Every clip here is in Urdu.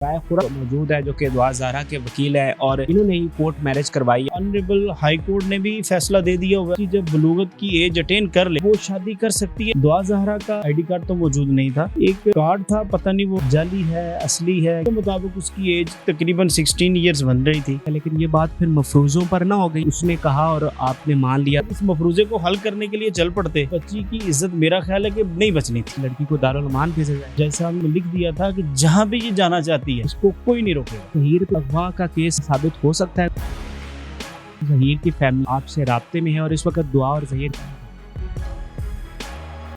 رائے خرم موجود ہے جو کہ دعا زہرا کے وکیل ہے اور انہوں نے ہی کورٹ میرج کروائی ہے۔ آنریبل ہائی کورٹ نے بھی فیصلہ دے دیا ہوا کہ جب بلوغت کی ایج اٹین کر لے وہ شادی کر سکتی ہے۔ دعا زہرا کا آئی ڈی کارڈ تو موجود نہیں تھا، ایک کارڈ تھا، پتہ نہیں وہ جعلی ہے اصلی ہے، کے مطابق اس کی ایج تقریباً 16 ایئرز بن رہی تھی، لیکن یہ بات پھر مفروضوں پر نہ ہو گئی۔ اس نے کہا اور آپ نے مان لیا۔ اس مفروضے کو حل کرنے کے لیے چل پڑتے، بچی کی عزت میرا خیال ہے کہ نہیں بچنی تھی۔ لڑکی کو دارالمان بھیجا جائے، جیسا ہم نے لکھ دیا تھا کہ جہاں بھی یہ جانا چاہتی ہے اس کو کوئی نہیں روکے گا۔ ظہیر اغوا کا کیس ثابت ہو سکتا ہے۔ ظہیر کی فیملی آپ سے رابطے میں ہے اور اس وقت دعا اور ظہیر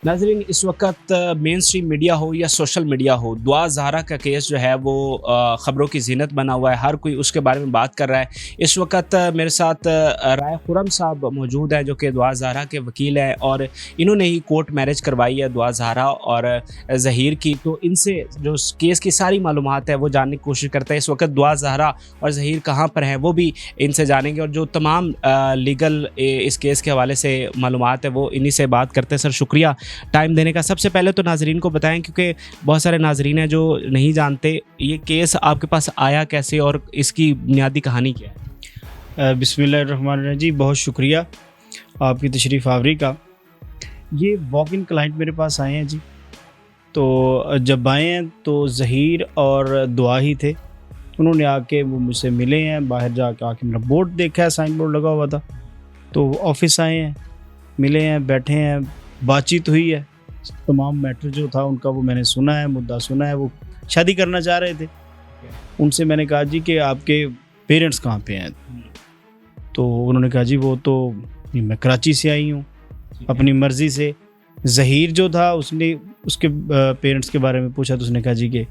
ناظرین، اس وقت مین اسٹریم میڈیا ہو یا سوشل میڈیا ہو، دعا زہرا کا کیس جو ہے وہ خبروں کی زینت بنا ہوا ہے، ہر کوئی اس کے بارے میں بات کر رہا ہے۔ اس وقت میرے ساتھ رائے خرم صاحب موجود ہیں جو کہ دعا زہرا کے وکیل ہیں اور انہوں نے ہی کورٹ میرج کروائی ہے دعا زہرا اور ظہیر کی، تو ان سے جو کیس کی ساری معلومات ہے وہ جاننے کی کوشش کرتے ہیں۔ اس وقت دعا زہرا اور ظہیر کہاں پر ہیں وہ بھی ان سے جانیں گے اور جو تمام لیگل اس کیس کے حوالے سے معلومات ہے وہ انہی سے بات کرتے ہیں۔ سر شکریہ ٹائم دینے کا۔ سب سے پہلے تو ناظرین کو بتائیں، کیونکہ بہت سارے ناظرین ہیں جو نہیں جانتے یہ کیس آپ کے پاس آیا کیسے اور اس کی بنیادی کہانی کیا ہے؟ بسم اللہ الرحمن الرحیم جی، بہت شکریہ آپ کی تشریف آوری کا۔ یہ واک ان کلائنٹ میرے پاس آئے ہیں جی، تو جب آئے ہیں تو ظہیر اور دعا ہی تھے، انہوں نے آ کے وہ مجھ سے ملے ہیں، باہر جا کے آ کے میرا بورڈ دیکھا ہے، سائن بورڈ لگا ہوا تھا، تو آفس آئے ہیں، ملے ہیں، بیٹھے ہیں، بات چیت ہوئی ہے، تمام میٹر جو تھا ان کا وہ میں نے سنا ہے، مدعا سنا ہے۔ وہ شادی کرنا چاہ رہے تھے، ان سے میں نے کہا جی کہ آپ کے پیرنٹس کہاں پہ ہیں، تو انہوں نے کہا جی وہ تو میں کراچی سے آئی ہوں اپنی مرضی سے۔ ظہیر جو تھا اس نے اس کے پیرنٹس کے بارے میں پوچھا تو اس نے کہا جی کہ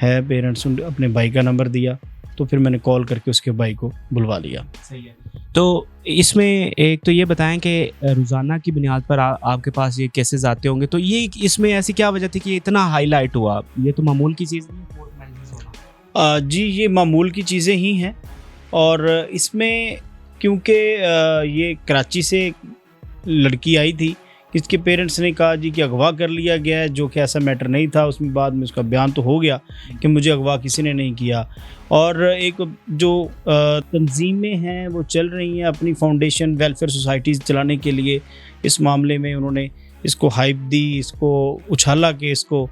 ہے پیرنٹس، اپنے بھائی کا نمبر دیا، تو پھر میں نے کال کر کے اس کے بھائی کو بلوا لیا۔ صحیح ہے۔ تو اس میں ایک تو یہ بتائیں کہ روزانہ کی بنیاد پر آپ کے پاس یہ کیسز آتے ہوں گے، تو یہ اس میں ایسی کیا وجہ تھی کہ اتنا ہائی لائٹ ہوا؟ یہ تو معمول کی چیز نہیں؟ جی یہ معمول کی چیزیں ہی ہیں، اور اس میں کیونکہ یہ کراچی سے لڑکی آئی تھی، اس کے پیرنٹس نے کہا جی کہ اغوا کر لیا گیا ہے، جو کہ ایسا میٹر نہیں تھا۔ اس میں بعد میں اس کا بیان تو ہو گیا کہ مجھے اغوا کسی نے نہیں کیا، اور ایک جو تنظیمیں ہیں وہ چل رہی ہیں اپنی فاؤنڈیشن ویلفیئر سوسائٹیز چلانے کے لیے، اس معاملے میں انہوں نے اس کو ہائپ دی، اس کو اچھالا کہ اس کو،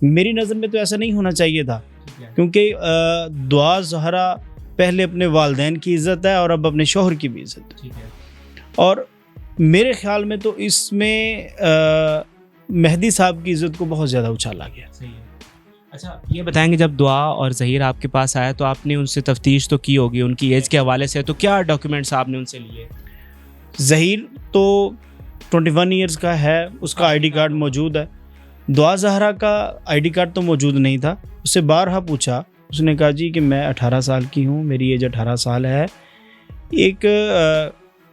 میری نظر میں تو ایسا نہیں ہونا چاہیے تھا، کیونکہ دعا زہرا پہلے اپنے والدین کی عزت ہے اور اب اپنے شوہر کی بھی عزت ہے، اور میرے خیال میں تو اس میں مہدی صاحب کی عزت کو بہت زیادہ اچھالا گیا۔ اچھا یہ بتائیں گے جب دعا اور ظہیر آپ کے پاس آیا تو آپ نے ان سے تفتیش تو کی ہوگی ان کی ایج کے حوالے سے، تو کیا ڈاکیومنٹس آپ نے ان سے لیے؟ ظہیر تو 21 ایئرز کا ہے، اس کا آئی ڈی کارڈ موجود ہے۔ دعا زہرا کا آئی ڈی کارڈ تو موجود نہیں تھا، اس سے بارہا پوچھا، اس نے کہا جی کہ میں 18 سال کی ہوں، میری ایج 18 سال ہے۔ ایک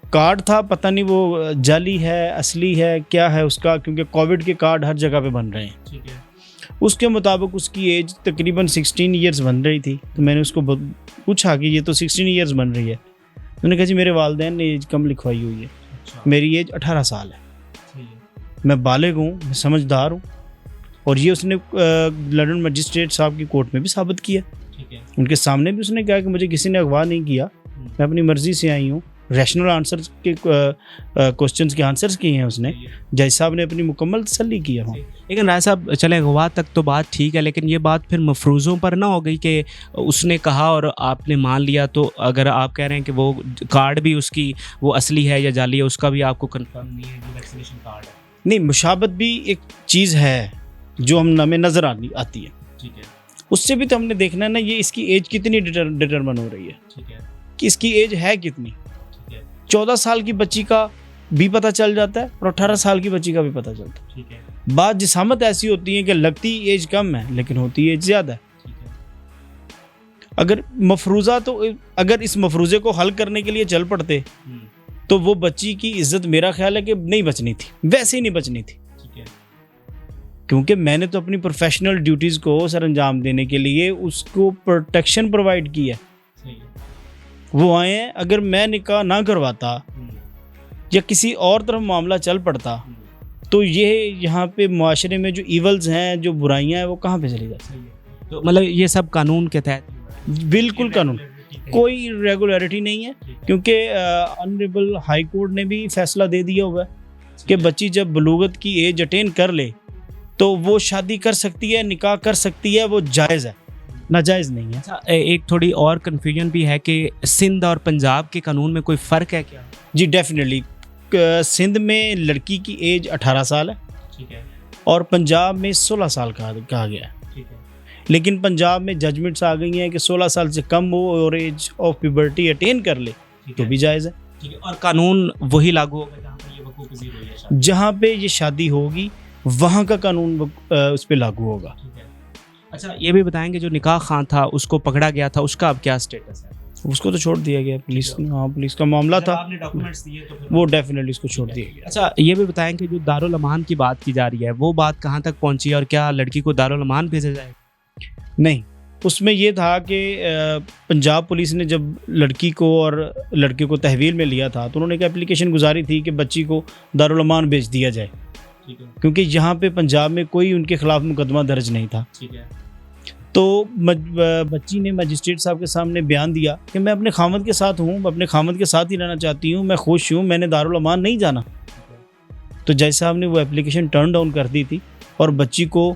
کارڈ تھا، پتہ نہیں وہ جعلی ہے اصلی ہے کیا ہے اس کا، کیونکہ کووڈ کے کارڈ ہر جگہ پہ بن رہے ہیں، اس کے مطابق اس کی ایج تقریباً 16 ایئرز بن رہی تھی، تو میں نے اس کو پوچھا کہ یہ تو 16 ایئرز بن رہی ہے، انہوں نے کہا جی میرے والدین نے ایج کم لکھوائی ہوئی ہے، میری ایج 18 سال ہے، میں بالغ ہوں، میں سمجھدار ہوں، اور یہ اس نے لنڈن مجسٹریٹ صاحب کی کورٹ میں بھی ثابت کیا، ان کے سامنے بھی اس نے کہا کہ مجھے کسی نے اغوا نہیں کیا، میں اپنی مرضی سے آئی ہوں، ریشنل آنسر کے کوسچنز کے آنسرز کیے ہیں اس نے، جج صاحب نے اپنی مکمل تسلی کی ہے۔ لیکن رائے صاحب چلیں اغوا تک تو بات ٹھیک ہے، لیکن یہ بات پھر مفروضوں پر نہ ہو گئی کہ اس نے کہا اور آپ نے مان لیا، تو اگر آپ کہہ رہے ہیں کہ وہ کارڈ بھی اس کی وہ اصلی ہے یا جعلی ہے، اس کا بھی آپ کو کنفرم نہیں ہے، ویکسینیشن کارڈ ہے؟ نہیں، مشابہت بھی ایک چیز ہے جو ہمیں نظر آتی ہے، ٹھیک ہے، اس سے بھی تو ہم نے دیکھنا ہے نا، یہ اس کی ایج کتنی ڈٹرمن ہو رہی ہے، ٹھیک ہے، کہ اس کی ایج ہے کتنی۔ 14 سال کی بچی کا بھی پتہ چل جاتا ہے اور 18 سال کی بچی کا بھی پتہ چلتا ہے، ٹھیک ہے، بعض جسامت ایسی ہوتی ہیں کہ لگتی ایج کم ہے لیکن ہوتی ایج زیادہ ہے۔ اگر مفروضہ تو اگر اس مفروضے کو حل کرنے کے لیے چل پڑتے تو وہ بچی کی عزت میرا خیال ہے کہ نہیں بچنی تھی، ویسے ہی نہیں بچنی تھی، کیونکہ میں نے تو اپنی پروفیشنل ڈیوٹیز کو سر انجام دینے کے لیے اس کو پروٹیکشن پرووائڈ کی ہے۔ وہ آئے ہیں، اگر میں نکاح نہ کرواتا یا کسی اور طرف معاملہ چل پڑتا تو یہ یہاں پہ معاشرے میں جو ایولز ہیں، جو برائیاں ہیں، وہ کہاں پہ چلی جاتی؟ تو مطلب یہ سب قانون کے تحت بالکل قانون, کوئی ریگولیرٹی نہیں ہے, کیونکہ آنریبل ہائی کورٹ نے بھی فیصلہ دے دیا ہوا ہے کہ بچی جب بلوغت کی ایج اٹین کر لے تو وہ شادی کر سکتی ہے, نکاح کر سکتی ہے, وہ جائز ہے, ناجائز نہیں ہے. ایک تھوڑی اور کنفیوژن بھی ہے کہ سندھ اور پنجاب کے قانون میں کوئی فرق ہے کیا؟ جی ڈیفینیٹلی, سندھ میں لڑکی کی ایج 18 سال ہے, ٹھیک ہے, اور پنجاب میں 16 سال کہا گیا ہے. لیکن پنجاب میں ججمنٹس آ گئی ہیں کہ 16 سال سے کم ہو اور ایج آف پیبرٹی اٹین کر لے تو بھی جائز ہے. اور قانون وہی لاگو ہوگا جہاں پہ یہ وقوع پذیر ہوئی ہے, جہاں پہ یہ شادی ہوگی وہاں کا قانون اس پہ لاگو ہوگا. اچھا یہ بھی بتائیں گے جو نکاح خان تھا اس کو پکڑا گیا تھا, اس کا اب کیا اسٹیٹس ہے؟ اس کو تو چھوڑ دیا گیا, پولیس, ہاں پولیس کا معاملہ تھا, وہ ڈیفینیٹلی اس کو چھوڑ دیا گیا. اچھا یہ بھی بتائیں کہ جو دارالامان کی بات کی جا رہی ہے وہ بات کہاں تک پہنچی اور کیا لڑکی کو دارالامان بھیجا جائے؟ نہیں, اس میں یہ تھا کہ پنجاب پولیس نے جب لڑکی کو اور لڑکے کو تحویل میں لیا تھا تو انہوں نے ایک اپلیکیشن گزاری تھی کہ بچی کو دارالامان بھیج دیا جائے, کیونکہ یہاں پہ پنجاب میں کوئی ان کے خلاف مقدمہ درج نہیں تھا. تو بچی نے مجسٹریٹ صاحب کے سامنے بیان دیا کہ میں اپنے خامد کے ساتھ ہوں, اپنے خامد کے ساتھ ہی رہنا چاہتی ہوں, میں خوش ہوں, میں نے دارالامان نہیں جانا. تو جج صاحب نے وہ اپلیکیشن ٹرن ڈاؤن کر دی تھی اور بچی کو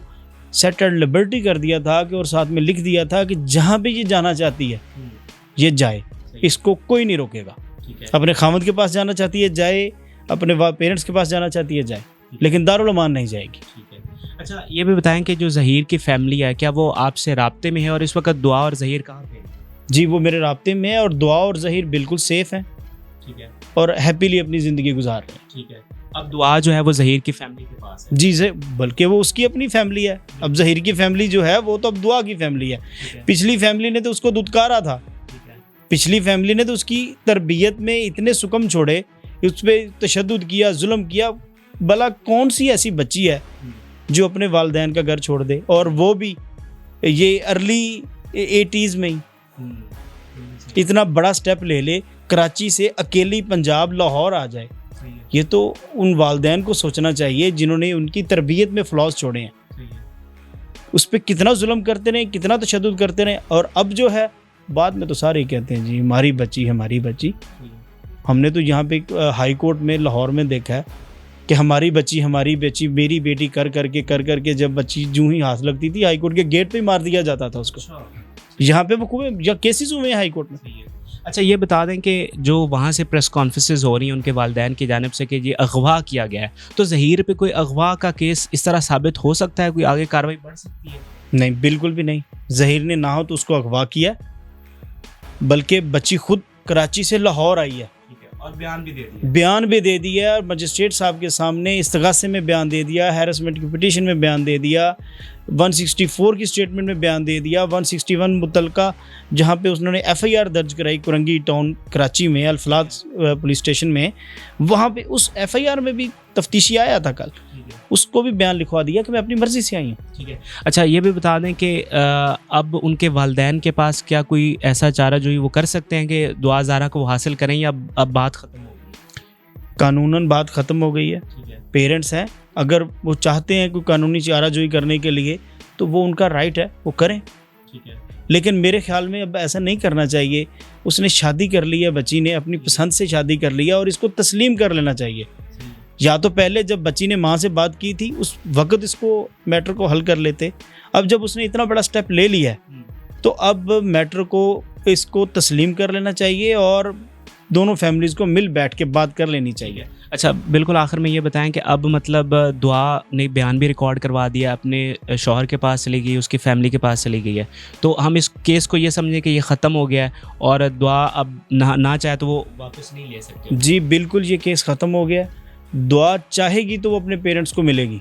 سیٹ اینڈ لبرٹی کر دیا تھا کہ, اور ساتھ میں لکھ دیا تھا کہ جہاں پہ یہ جانا چاہتی ہے یہ جائے, اس کو کوئی نہیں روکے گا. اپنے خامد کے پاس جانا چاہتی ہے جائے, اپنے پیرنٹس کے پاس جانا چاہتی ہے جائے, لیکن دارالامان نہیں جائے گی. اچھا یہ بھی بتائیں کہ جو ظہیر کی فیملی ہے کیا وہ آپ سے رابطے میں ہے, اور اس وقت دعا اور ظہیر کہاں پہ؟ جی وہ میرے رابطے میں ہے, اور دعا اور ظہیر بالکل سیف ہیں, ٹھیک ہے, اور ہیپیلی اپنی زندگی گزار رہے ہیں. ٹھیک ہے, اب دعا جو ہے وہ ظہیر کی فیملی کے پاس ہے. جی بلکہ وہ اس کی اپنی فیملی ہے. اب ظہیر کی فیملی جو ہے وہ تو اب دعا کی فیملی ہے. پچھلی فیملی نے تو اس کو دھتکارا تھا, پچھلی فیملی نے تو اس کی تربیت میں اتنے سکم چھوڑے, اس پہ تشدد کیا, ظلم کیا. بھلا کون سی ایسی بچی ہے جو اپنے والدین کا گھر چھوڑ دے, اور وہ بھی یہ ارلی 80s میں ہی اتنا بڑا سٹیپ لے لے, کراچی سے اکیلی پنجاب لاہور آ جائے. یہ تو ان والدین کو سوچنا چاہیے جنہوں نے ان کی تربیت میں فلاز چھوڑے ہیں. اس پہ کتنا ظلم کرتے رہے, کتنا تشدد کرتے رہے, اور اب جو ہے بعد میں تو سارے کہتے ہیں جی ہماری بچی ہماری بچی. ہم نے تو یہاں پہ ہائی کورٹ میں لاہور میں دیکھا ہے کہ ہماری بچی میری بیٹی کر کر کے جب بچی جو ہی ہاتھ لگتی تھی ہائی کورٹ کے گیٹ پہ مار دیا جاتا تھا اس کو. یہاں پہ وہ یا کیسز ہوئے ہیں ہائی کورٹ میں. اچھا یہ بتا دیں کہ جو وہاں سے پریس کانفرنسز ہو رہی ہیں ان کے والدین کی جانب سے کہ یہ اغوا کیا گیا ہے, تو ظہیر پہ کوئی اغوا کا کیس اس طرح ثابت ہو سکتا ہے, کوئی آگے کارروائی بڑھ سکتی ہے؟ نہیں بالکل بھی نہیں. ظہیر نے نہ ہو تو اس کو اغوا کیا, بلکہ بچی خود کراچی سے لاہور آئی ہے اور بیان بھی دے دیا, اور مجسٹریٹ صاحب کے سامنے استغاثے میں بیان دے دیا, ہیرسمنٹ کی پٹیشن میں بیان دے دیا, 164 کی اسٹیٹمنٹ میں بیان دے دیا, 161 متعلقہ جہاں پہ انہوں نے FIR درج کرائی کرنگی ٹاؤن کراچی میں الفلاح پولیس اسٹیشن میں, وہاں پہ اس FIR میں بھی تفتیشی آیا تھا کل, اس کو بھی بیان لکھوا دیا کہ میں اپنی مرضی سے آئی ہوں. ٹھیک ہے. اچھا یہ بھی بتا دیں کہ اب ان کے والدین کے پاس کیا کوئی ایسا چارہ جو وہ کر سکتے ہیں کہ دعا زارہ کو وہ حاصل کریں, یا اب بات ختم ہو گئی؟ قانوناً بات ختم ہو گئی ہے. پیرنٹس ہیں, اگر وہ چاہتے ہیں کوئی قانونی چارہ جوئی کرنے کے لیے تو وہ ان کا رائٹ ہے, وہ کریں. لیکن میرے خیال میں اب ایسا نہیں کرنا چاہیے. اس نے شادی کر لی ہے, بچی نے اپنی پسند سے شادی کر لیا, اور اس کو تسلیم کر لینا چاہیے. یا تو پہلے جب بچی نے ماں سے بات کی تھی اس وقت اس کو میٹر کو حل کر لیتے. اب جب اس نے اتنا بڑا سٹیپ لے لیا ہے تو اب میٹر کو اس کو تسلیم کر لینا چاہیے, اور دونوں فیملیز کو مل بیٹھ کے بات کر لینی چاہیے. اچھا بالکل آخر میں یہ بتائیں کہ اب مطلب دعا نے بیان بھی ریکارڈ کروا دیا, اپنے شوہر کے پاس چلی گئی, اس کی فیملی کے پاس چلی گئی ہے, تو ہم اس کیس کو یہ سمجھیں کہ یہ ختم ہو گیا ہے اور دعا اب نہ چاہے تو وہ واپس نہیں لے سکتے؟ جی بالکل یہ کیس ختم ہو گیا. دعا چاہے گی تو وہ اپنے پیرنٹس کو ملے گی,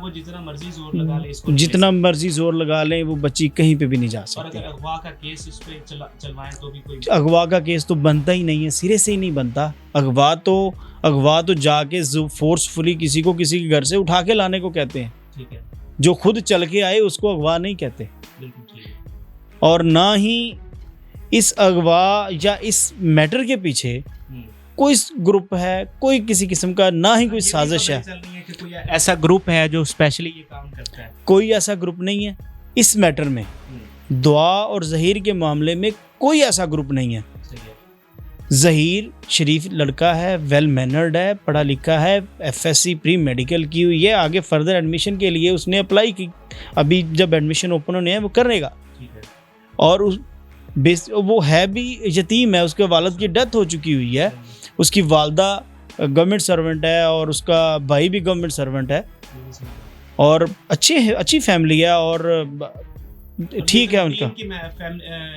وہ جتنا مرضی زور لگا لے, اس کو جتنا مرضی زور لگا لیں وہ بچی کہیں پہ بھی نہیں جا سکتی. اور اگر اغوا کا کیس اس پہ چلوائیں تو بھی کوئی اغوا کا کیس تو بنتا ہی نہیں ہے, سرے سے ہی نہیں بنتا. اغوا تو جا کے فورسفلی کسی کو کسی کے گھر سے اٹھا کے لانے کو کہتے ہیں. ٹھیک ہے. جو خود چل کے آئے اس کو اغوا نہیں کہتے. بالکل ٹھیک ہے. اور نہ ہی اس اغوا یا اس میٹر کے پیچھے کوئی گروپ ہے, کوئی کسی قسم کا, نہ ہی کوئی سازش ہے. ایسا گروپ ہے جو اسپیشلی یہ کام کرتا ہے؟ کوئی ایسا گروپ نہیں ہے. اس میٹر میں دعا اور ظہیر کے معاملے میں کوئی ایسا گروپ نہیں ہے. ظہیر شریف لڑکا ہے, ویل مینرڈ ہے, پڑھا لکھا ہے, FSC پری میڈیکل کی ہوئی ہے, آگے فردر ایڈمیشن کے لیے اس نے اپلائی کی, ابھی جب ایڈمیشن اوپن ہونے ہیں وہ کرے گا. اور وہ ہے بھی یتیم ہے, اس کے والد کی ڈیتھ ہو چکی ہوئی ہے, اس کی والدہ گورنمنٹ سرونٹ ہے اور اس کا بھائی بھی گورنمنٹ سرونٹ ہے, اور اچھی فیملی ہے اور ٹھیک ہے ان کا.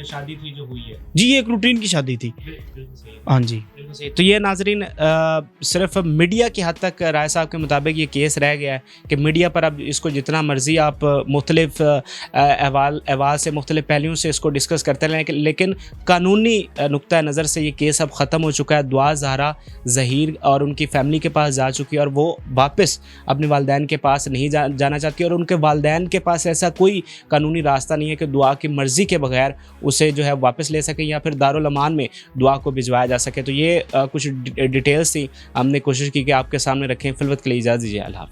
شادی تھی جو ہوئی ہے جی یہ ایک روٹین کی شادی تھی. ہاں جی. تو یہ ناظرین صرف میڈیا کی حد تک رائے صاحب کے مطابق یہ کیس رہ گیا ہے کہ میڈیا پر اب اس کو جتنا مرضی آپ مختلف احوال سے مختلف پہلوؤں سے اس کو ڈسکس کرتے رہیں, لیکن قانونی نقطہ نظر سے یہ کیس اب ختم ہو چکا ہے. دعا زہرا ظہیر اور ان کی فیملی کے پاس جا چکی ہے اور وہ واپس اپنے والدین کے پاس نہیں جانا چاہتی, اور ان کے والدین کے پاس ایسا کوئی قانونی راستہ نہیں ہے کہ دعا کی مرضی کے بغیر اسے جو ہے واپس لے سکیں یا پھر دارالامان میں دعا کو بھجوایا جا سکے. تو یہ کچھ ڈیٹیلز تھی, ہم نے کوشش کی کہ آپ کے سامنے رکھیں. فی الوقت کے لیے اجازت دیجیے. اللہ حافظ.